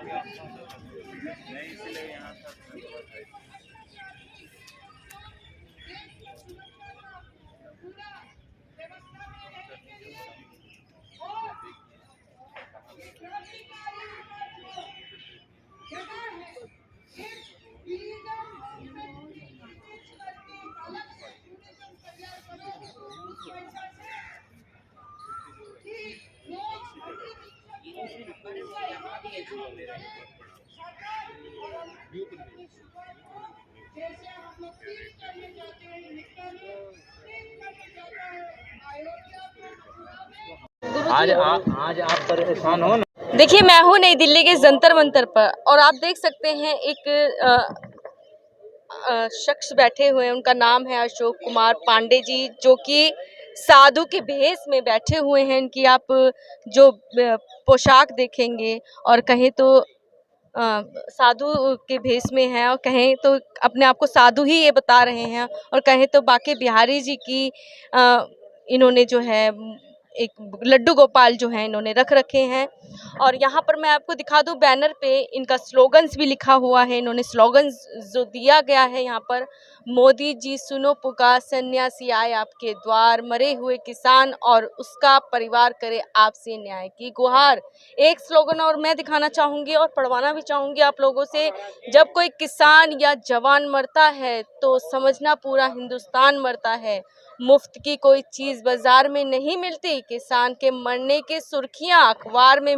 नहीं, इसलिए यहाँ तक आज आप परेशान हो ना। देखिए, मैं हूँ नई दिल्ली के जंतर मंतर पर और आप देख सकते हैं एक शख्स बैठे हुए हैं। उनका नाम है अशोक कुमार पांडे जी, जो कि साधु के भेष में बैठे हुए हैं। इनकी आप जो पोशाक देखेंगे और कहें तो साधु के भेष में हैं, और कहें तो अपने आप को साधु ही ये बता रहे हैं, और कहें तो बाके बिहारी जी की इन्होंने जो है एक लड्डू गोपाल जो है इन्होंने रख रखे हैं। और यहाँ पर मैं आपको दिखा दूँ, बैनर पे इनका स्लोगन्स भी लिखा हुआ है। इन्होंने स्लोगन्स जो दिया गया है यहाँ पर, मोदी जी सुनो पुकार, सन्यासी आए आपके द्वार, मरे हुए किसान और उसका परिवार करे आपसे न्याय की गुहार। एक स्लोगन और मैं दिखाना चाहूँगी और पढ़वाना भी चाहूँगी आप लोगों से। जब कोई किसान या जवान मरता है तो समझना पूरा हिंदुस्तान मरता है। मुफ्त की कोई चीज़ बाजार में नहीं मिलती, किसान के मरने की सुर्खियां अखबार में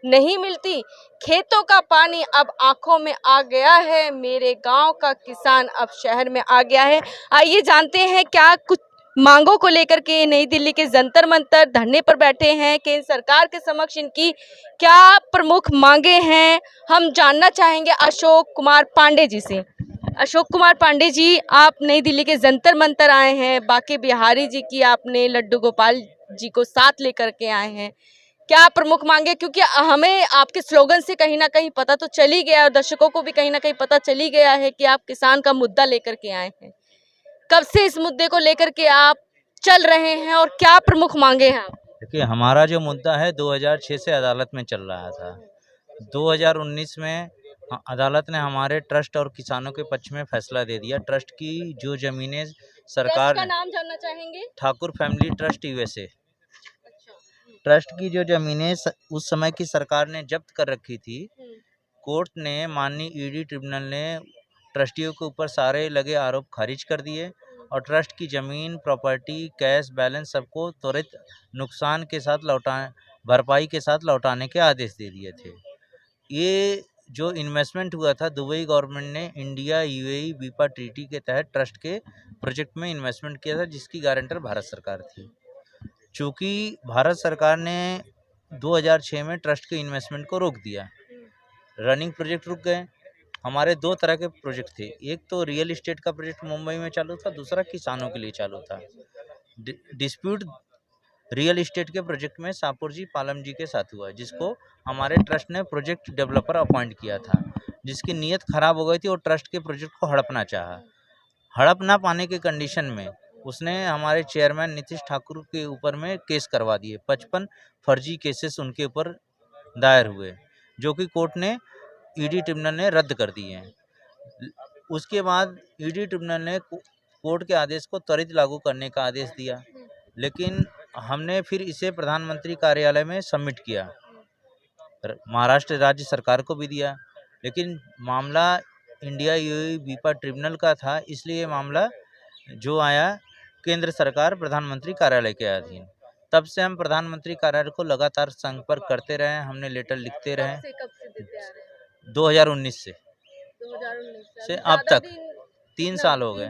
नहीं मिलती। खेतों का पानी अब आंखों में आ गया है, मेरे गांव का किसान अब शहर में आ गया है। आइए जानते हैं क्या कुछ मांगों को लेकर के नई दिल्ली के जंतर मंतर धरने पर बैठे हैं, केंद्र सरकार के समक्ष इनकी क्या प्रमुख मांगे हैं। हम जानना चाहेंगे अशोक कुमार पांडे जी से। अशोक कुमार पांडे जी, आप नई दिल्ली के जंतर मंतर आए हैं, बाके बिहारी जी की आपने लड्डू गोपाल जी को साथ लेकर के आए हैं। क्या प्रमुख मांगे, क्योंकि हमें आपके स्लोगन से कहीं ना कहीं पता तो चल ही गया और दर्शकों को भी कहीं ना कहीं पता चल ही गया है कि आप किसान का मुद्दा लेकर के आए हैं। कब से इस मुद्दे को लेकर के आप चल रहे हैं और क्या प्रमुख मांगे हैं आप? देखिए, हमारा जो मुद्दा है 2006 से अदालत में चल रहा था। 2019 में अदालत ने हमारे ट्रस्ट और किसानों के पक्ष में फैसला दे दिया। ट्रस्ट की जो जमीनें सरकार का नाम जानना चाहेंगे? Thakur family trust USA. Trust की जो जमीनें उस समय की सरकार ने जब्त कर रखी थी, कोर्ट ने, माननीय ईडी ट्रिब्यूनल ने ट्रस्टियों के ऊपर सारे लगे आरोप खारिज कर दिए और ट्रस्ट की ज़मीन, प्रॉपर्टी, कैश बैलेंस सबको त्वरित नुकसान के साथ भरपाई के साथ लौटाने के आदेश दे दिए थे। ये जो इन्वेस्टमेंट हुआ था, दुबई गवर्नमेंट ने इंडिया यूएई बीपा ट्रीटी के तहत ट्रस्ट के प्रोजेक्ट में इन्वेस्टमेंट किया था, जिसकी गारंटर भारत सरकार थी। चूँकि भारत सरकार ने 2006 में ट्रस्ट के इन्वेस्टमेंट को रोक दिया, रनिंग प्रोजेक्ट रुक गए। हमारे दो तरह के प्रोजेक्ट थे, एक तो रियल इस्टेट का प्रोजेक्ट मुंबई में चालू था, दूसरा किसानों के लिए चालू था। डिस्प्यूट रियल इस्टेट के प्रोजेक्ट में सापुर जी पालम जी के साथ हुआ, जिसको हमारे ट्रस्ट ने प्रोजेक्ट डेवलपर अपॉइंट किया था, जिसकी नीयत खराब हो गई थी और ट्रस्ट के प्रोजेक्ट को हड़पना चाहा। हड़प ना पाने के कंडीशन में उसने हमारे चेयरमैन नीतीश ठाकुर के ऊपर में केस करवा दिए। 55 फर्जी केसेस उनके ऊपर दायर हुए, जो कि कोर्ट ने, ईडी ट्रिब्यूनल ने रद्द कर दिए हैं। उसके बाद ईडी ट्रिब्यूनल ने कोर्ट के आदेश को त्वरित लागू करने का आदेश दिया, लेकिन हमने फिर इसे प्रधानमंत्री कार्यालय में सबमिट किया, महाराष्ट्र राज्य सरकार को भी दिया, लेकिन मामला इंडिया यूएई बीपा ट्रिब्यूनल का था, इसलिए मामला जो आया केंद्र सरकार प्रधानमंत्री कार्यालय के अधीन। तब से हम प्रधानमंत्री कार्यालय को लगातार संपर्क करते रहे, हमने लेटर लिखते रहे। कब से देते आ रहे हैं? 2019 से 2019 से अब तक 3 साल हो गए।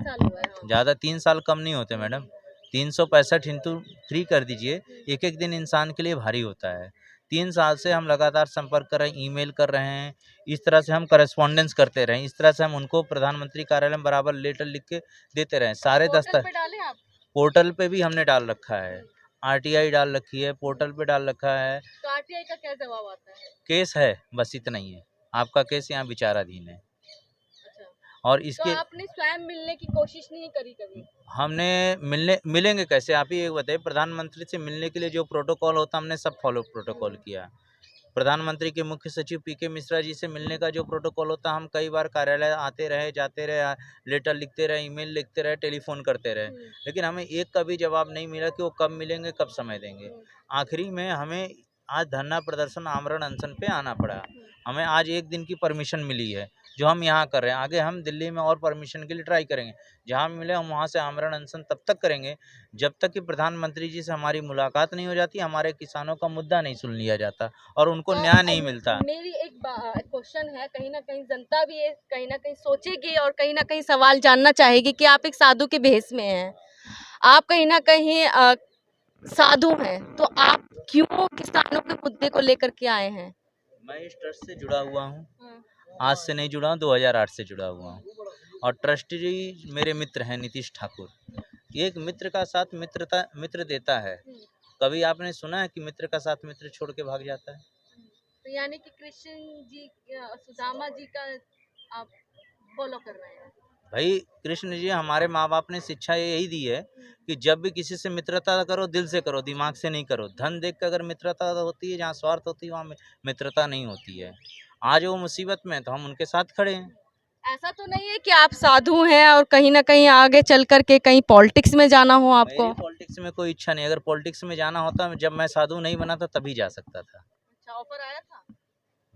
ज़्यादा 3 साल कम नहीं होते मैडम। 365 इंटू 3 कर दीजिए, एक एक दिन इंसान के लिए भारी होता है। 3 साल से हम लगातार संपर्क कर रहे हैं, ईमेल कर रहे हैं, इस तरह से हम करस्पॉन्डेंस करते रहे, इस तरह से हम उनको प्रधानमंत्री कार्यालय में बराबर लेटर लिख के देते रहे। सारे दस्तावेज पोर्टल पे भी हमने डाल रखा है, आरटीआई डाल रखी है, पोर्टल पे डाल रखा है। तो आरटीआई का क्या जवाब आता है? केस है, बस इतना ही है। आपका केस यहाँ विचाराधीन है। और इसके तो आपने स्वयं मिलने की कोशिश नहीं करी कभी? हमने मिलेंगे कैसे, आप ही एक बताइए। प्रधानमंत्री से मिलने के लिए जो प्रोटोकॉल होता, हमने सब फॉलो प्रोटोकॉल किया। प्रधानमंत्री के मुख्य सचिव पीके मिश्रा जी से मिलने का जो प्रोटोकॉल होता है, हम कई बार कार्यालय आते रहे, जाते रहे, लेटर लिखते रहे, ईमेल लिखते रहे, टेलीफोन करते रहे, लेकिन हमें एक का भी जवाब नहीं मिला कि वो कब मिलेंगे, कब समय देंगे। आखिरी में हमें आज धरना प्रदर्शन आमरण अनशन पे आना पड़ा। हमें आज 1 दिन की परमिशन मिली है जो हम यहाँ कर रहे हैं। आगे हम दिल्ली में और परमिशन के लिए ट्राई करेंगे। जहाँ मिले हम वहाँ से आमरण अनशन तब तक करेंगे जब तक कि प्रधानमंत्री जी से हमारी मुलाकात नहीं हो जाती, हमारे किसानों का मुद्दा नहीं सुन लिया जाता और उनको न्याय नहीं मिलता। मेरी एक क्वेश्चन है, कहीं ना कहीं जनता भी ये कहीं ना कहीं सोचेगी और कहीं ना कहीं सवाल जानना चाहेगी कि आप एक साधु के भेष में हैं, आप कहीं ना कहीं साधु हैं, तो आप क्यों किसानों के मुद्दे को लेकर के आए हैं? मैं इस ट्रस्ट से जुड़ा हुआ हूँ, आज से नहीं जुड़ा हूँ, 2008 से जुड़ा हुआ हूँ और ट्रस्टी मेरे मित्र हैं नीतीश ठाकुर। एक मित्र का साथ मित्र देता है। कभी आपने सुना है कि मित्र का साथ मित्र छोड़ के भाग जाता है? तो यानी कि कृष्ण जी, सुदामा जी का आप फॉलो कर रहे हैं? भाई कृष्ण जी, हमारे माँ बाप ने शिक्षा यही दी है कि जब भी किसी से मित्रता करो, दिल से करो, दिमाग से नहीं करो। धन देख कर अगर मित्रता होती है, जहाँ स्वार्थ होती है वहाँ मित्रता नहीं होती है। आज वो मुसीबत में तो हम उनके साथ खड़े हैं। ऐसा तो नहीं है कि आप साधु हैं और कहीं ना कहीं आगे चल करके कहीं पॉलिटिक्स में जाना हो आपको? मेरी पॉलिटिक्स में कोई इच्छा नहीं। अगर पॉलिटिक्स में जाना होता, जब मैं साधु नहीं बना था तभी जा सकता था। अच्छा, ऑफर आया था?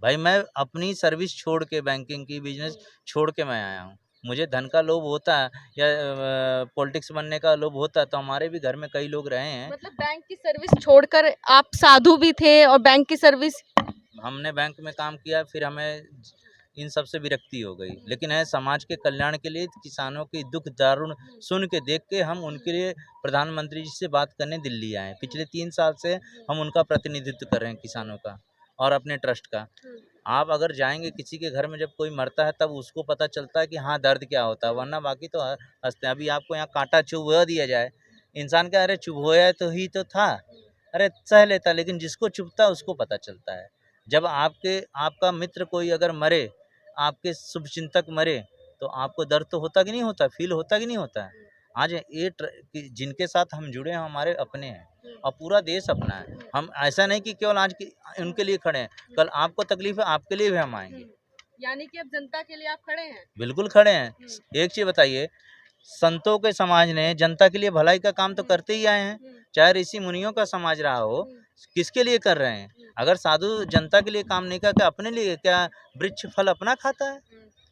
भाई मैं अपनी सर्विस छोड़ के, बैंकिंग की बिजनेस छोड़ के मैं आया हूँ। मुझे धन का लोभ होता या पॉलिटिक्स बनने का लोभ होता तो हमारे भी घर में कई लोग रहे हैं। मतलब बैंक की सर्विस छोड़कर आप साधु भी थे और बैंक की सर्विस? हमने बैंक में काम किया, फिर हमें इन सब से विरक्ति हो गई, लेकिन है समाज के कल्याण के लिए, किसानों की दुख दारुण सुन के, देख के हम उनके लिए प्रधानमंत्री जी से बात करने दिल्ली आए। पिछले 3 साल से हम उनका प्रतिनिधित्व कर रहे हैं, किसानों का और अपने ट्रस्ट का। आप अगर जाएंगे किसी के घर में, जब कोई मरता है तब उसको पता चलता है कि हाँ दर्द क्या होता है, वरना बाकी तो हंसते हैं। अभी आपको यहाँ कांटा चुभवा दिया जाए, इंसान का अरे चुभोया तो ही तो था, अरे सह लेता, लेकिन जिसको चुभता है उसको पता चलता है। जब आपका मित्र कोई अगर मरे, आपके शुभचिंतक मरे, तो आपको दर्द तो होता कि नहीं होता, फील होता कि नहीं होता है। आज जिनके साथ हम जुड़े हैं हमारे अपने हैं और पूरा देश अपना है। हम ऐसा नहीं कि केवल आज उनके लिए खड़े हैं, कल आपको तकलीफ है, आपके लिए भी हम आएंगे। यानी कि अब जनता के लिए आप खड़े हैं? बिल्कुल खड़े हैं। एक चीज बताइए, संतों के समाज ने जनता के लिए भलाई का काम तो करते ही आए हैं, चाहे ऋषि मुनियों का समाज रहा हो, किसके लिए कर रहे हैं? अगर साधु जनता के लिए काम नहीं करते, अपने लिए, क्या वृक्ष फल अपना खाता है,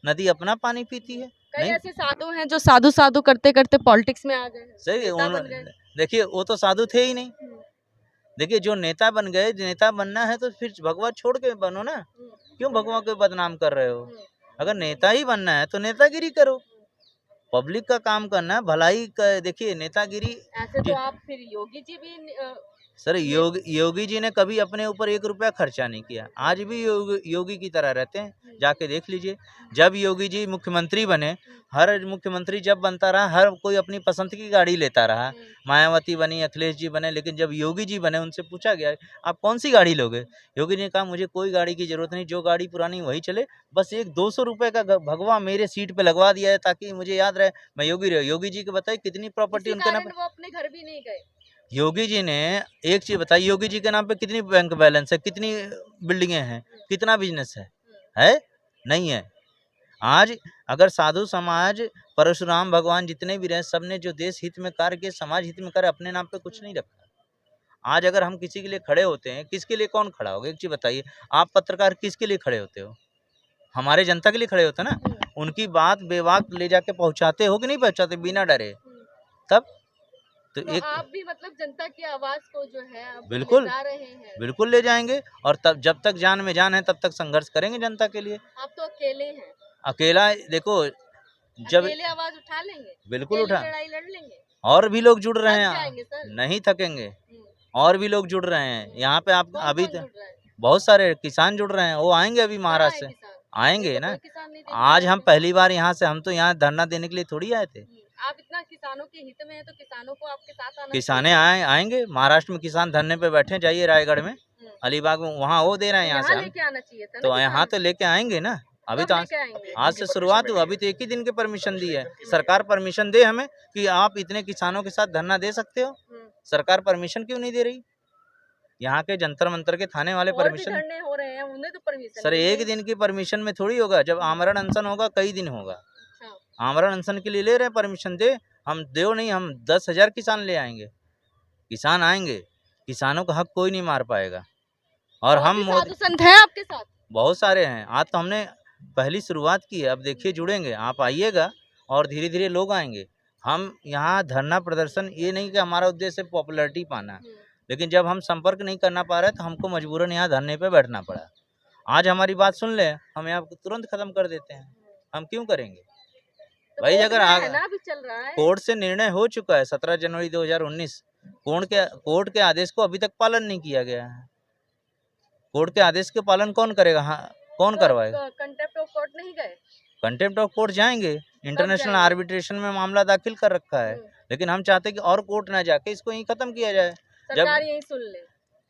नदी अपना पानी पीती है? कई नहीं। ऐसे साधु हैं जो साधु साधु करते करते पॉलिटिक्स में आ गए हैं, सही नेता बन गए। देखिए वो तो साधु थे ही नहीं। देखिए जो नेता बन गए, नेता बनना है तो फिर भगवा छोड़ के बनो ना, क्यों भगवा को बदनाम कर रहे हो? अगर नेता ही बनना है तो नेतागिरी करो, पब्लिक का काम करना है, भलाई का। देखिए नेतागिरी ऐसे तो आप फिर योगी जी भी सर, योगी जी ने कभी अपने ऊपर 1 रुपया खर्चा नहीं किया, आज भी योगी की तरह रहते हैं, जाके देख लीजिए। जब योगी जी मुख्यमंत्री बने, हर मुख्यमंत्री जब बनता रहा, हर कोई अपनी पसंद की गाड़ी लेता रहा। मायावती बनी, अखिलेश जी बने, लेकिन जब योगी जी बने, उनसे पूछा गया आप कौन सी गाड़ी लोगे? योगी जी ने कहा मुझे कोई गाड़ी की जरूरत नहीं, जो गाड़ी पुरानी वही चले, बस एक 200 रुपये का भगवा मेरे सीट पे लगवा दिया है ताकि मुझे याद रहे मैं योगी रहे। योगी जी को बताइए कितनी प्रॉपर्टी उनके नाम पे। वो अपने घर भी नहीं गए। योगी जी ने एक चीज बताई, योगी जी के नाम पे कितनी बैंक बैलेंस है, कितनी बिल्डिंगें हैं, कितना बिजनेस है? नहीं है। आज अगर साधु समाज, परशुराम भगवान जितने भी रहे, सबने जो देश हित में कार्य किए, समाज हित में कार्य, अपने नाम पे कुछ नहीं रखा। आज अगर हम किसी के लिए खड़े होते हैं, किसके लिए कौन खड़ा होगा? एक चीज बताइए, आप पत्रकार किसके लिए खड़े होते हो? हमारे जनता के लिए खड़े होते ना। उनकी बात बेबाक ले जाके पहुंचाते हो कि नहीं पहुंचाते, बिना डरे? तब तो एक आप भी मतलब जनता की आवाज को जो है आप बिल्कुल ले जा रहे हैं। बिल्कुल ले जाएंगे, और तब जब तक जान में जान है तब तक संघर्ष करेंगे जनता के लिए। आप तो अकेले हैं। अकेला देखो, जब अकेले आवाज उठा लेंगे, बिल्कुल अकेले उठा, लड़ाई लड़ लेंगे, और भी लोग जुड़ रहे थक हैं, जाएंगे सर। नहीं थकेंगे, और भी लोग जुड़ रहे हैं यहाँ पे। आप कौन अभी कौन जुड़ रहा है? बहुत सारे किसान जुड़ रहे हैं, वो आएंगे अभी महाराष्ट्र से, आएंगे ना। आज हम पहली बार यहाँ से, हम तो यहाँ धरना देने के लिए थोड़ी आए थे। आप इतना किसानों के हित में है तो किसानों को आपके साथ आना किसाने आएंगे, महाराष्ट्र में किसान धरने पे बैठे, जाइए रायगढ़ में, अलीबाग में, वहाँ वो दे रहे हैं, यहाँ से लेके आना चाहिए था तो यहाँ तो लेके आएंगे ना। अभी तो आज से शुरुआत हुआ, अभी तो 1 ही दिन की परमिशन दी है। सरकार परमिशन दे हमें कि आप इतने किसानों के साथ धरना दे सकते हो, सरकार परमिशन क्यों नहीं दे रही? यहाँ के जंतर मंतर के थाने वाले और भी परमिशन, धरने हो रहे हैं, उन्हें तो परमिशन सर नहीं है। एक दिन की परमिशन में थोड़ी होगा, जब आमरण अनशन होगा कई दिन होगा। अच्छा, आमरण अनशन के लिए ले रहे हैं परमिशन, दे हम दो नहीं, हम 10,000 किसान ले आएंगे, किसान आएंगे, किसानों का हक कोई नहीं मार पाएगा। और और हम भी मोदी, साधु संत हैं आपके साथ? बहुत सारे हैं, आज तो हमने पहली शुरुआत की है, अब देखिए जुड़ेंगे, आप आइएगा और धीरे धीरे लोग आएंगे। हम यहाँ धरना प्रदर्शन ये नहीं कि हमारा उद्देश्य पॉपुलैरिटी पाना है, लेकिन जब हम संपर्क नहीं करना पा रहे तो हमको मजबूरन यहाँ धरने पे बैठना पड़ा। आज हमारी बात सुन ले, हम यहाँ तुरंत खत्म कर देते हैं, हम क्यों करेंगे तो भाई? कोर्ट अगर में है आगे ना, अभी चल रहा है। कोर्ट से निर्णय हो चुका है 17 जनवरी 2019, कोर्ट के आदेश को अभी तक पालन नहीं किया गया है। कोर्ट के आदेश के पालन कौन करेगा? हाँ, कौन करवाएगा? कंटेम्प्ट ऑफ कोर्ट नहीं गए? कंटेम्प्ट ऑफ कोर्ट जाएंगे, इंटरनेशनल जाएंगे? आर्बिट्रेशन में मामला दाखिल कर रखा है, लेकिन हम चाहते हैं कि और कोर्ट ना जाके इसको यहीं खत्म किया जाए। सरकार यही सुन ले।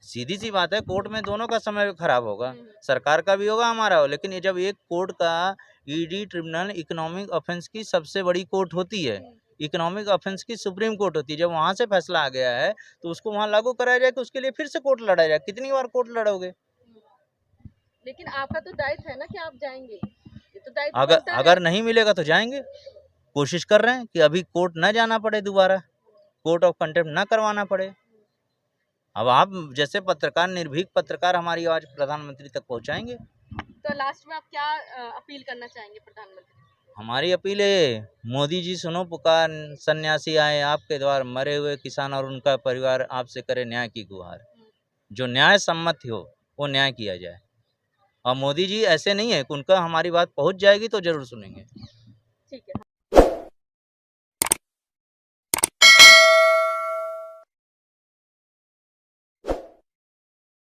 सीधी सी बात है, कोर्ट में दोनों का समय खराब होगा, सरकार का भी होगा, हमारा हो, लेकिन ये जब एक कोर्ट का ईडी ट्रिब्यूनल इकोनॉमिक ऑफेंस की सबसे बड़ी कोर्ट होती है, इकोनॉमिक ऑफेंस की सुप्रीम कोर्ट होती है, जब वहां से फैसला आ गया है तो उसको वहां लागू कराया जाए, कि उसके लिए फिर से कोर्ट लड़ा जाए। कितनी बार कोर्ट लड़ोगे? लेकिन आपका तो दायित्व है ना कि आप जाएंगे, ये तो दायित्व अगर बनता है। अगर नहीं मिलेगा तो जाएंगे, कोशिश कर रहे हैं कि अभी कोर्ट न जाना पड़े, दोबारा कोर्ट ऑफ कंटेम्प्ट ना करवाना पड़े। अब आप जैसे पत्रकार, निर्भीक पत्रकार, हमारी आवाज प्रधानमंत्री तक पहुंचाएंगे। तो लास्ट में आप क्या अपील करना चाहेंगे प्रधानमंत्री? हमारी अपील है, मोदी जी सुनो पुकार, सन्यासी आए आपके द्वार, मरे हुए किसान और उनका परिवार आपसे करे न्याय की गुहार। जो न्याय सम्मत हो वो न्याय किया जाए, और मोदी जी ऐसे नहीं है कि उनका हमारी बात पहुंच जाएगी तो जरूर सुनेंगे। ठीक है।